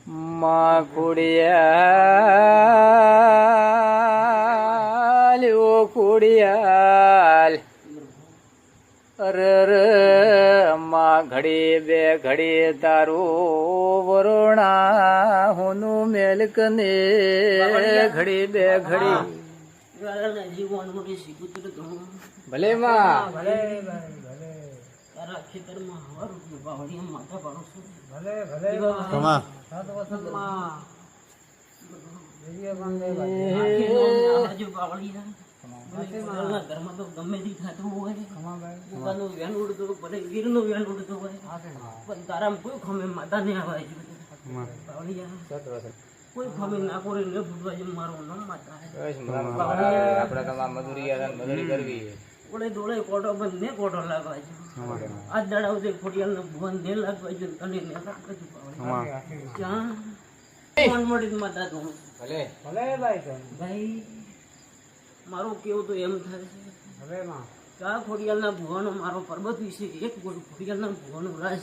માં ખોડિયાલ ઓ ખોડિયાલ અરે માં ઘડી બે ઘડી તારું વરોણા હુનું મેલક ને ઘડી બે ઘડી ભલે માં ભલે ખેતરમાં માથા પાડો છું ભલે ભલે ઘરમાં તો ગમે તે થતું હોય પોતાનું વેન ઉડતું ભલે વીર નું વેન ઉડતું હોય પણ તારામાં કોઈ ખમે માતા ને આવે કોઈ ખમે ના કોઈ ન ફૂટવા જેમ મારો નામ માતા આપણે તમારે મજૂરી કરવી ઓળે દોડે કોટો બંધ ને કોટો લાગવા છે આજ દાડા ઉદે ખોડિયાલ નો ભવન ને લાગવા છે તને ને ક્યાં કોણ મોડી માતા તો ભલે ભલે ભાઈ મારું કેવું તો એમ થાય છે ભલે માં કા ખોડિયાલના ભુવાનો મારો પર્વત વિશે એક ખોડિયાલના ભુવાનો રાજ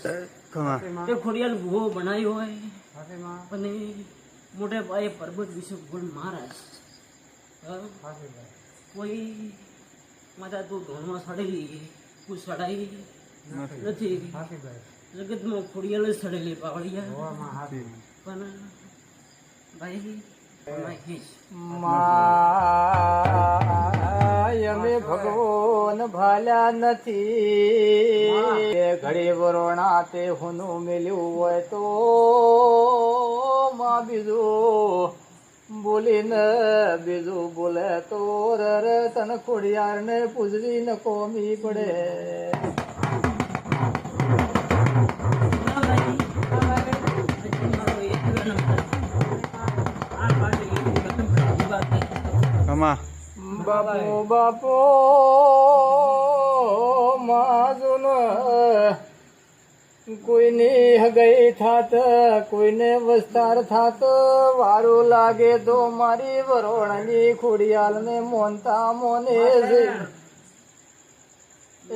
તે ખોડિયાલ ભુવો બનાવ્યો હોય અને મોટે પાયે પર્વત વિશે ભુવન મહારાજ કોઈ માતા તું ધોનમાં સડેલી કોઈ સડાઈ નથી જગતમાં ખોડિયાલ જ સડેલી પાવડિયા પણ ભાઈ અમે ભગવાન ભાલ્યા નથી ઘડી વરોણા તે હુનું મેલ્યું હોય તો માં બીજું બોલીને બીજું બોલે તો રે તને ખોડિયાર ને પૂજવી ન કોમી પડે બાપો બાપો માજુન કોઈની હગઈ થાત કોઈને વસ્તાર થાત વારું લાગે તો મારી વરોણની ખોડિયાલ ને મોનતા મોને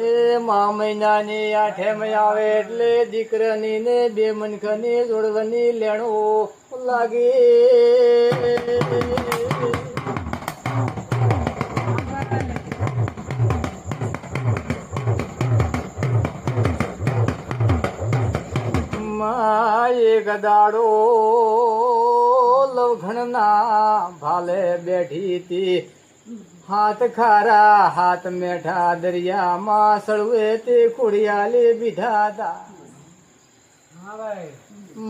એ મા મહિનાની આઠેમ આવે એટલે દીકરાની ને બે મનખાની જોડવાની લેણું લાગે એક દાડો લવઘણના ભાલે બેઠી હતી હાથ ખારા હાથ મેઠા દરિયામાં સળવે તે ખોડિયાલે બીધા હતા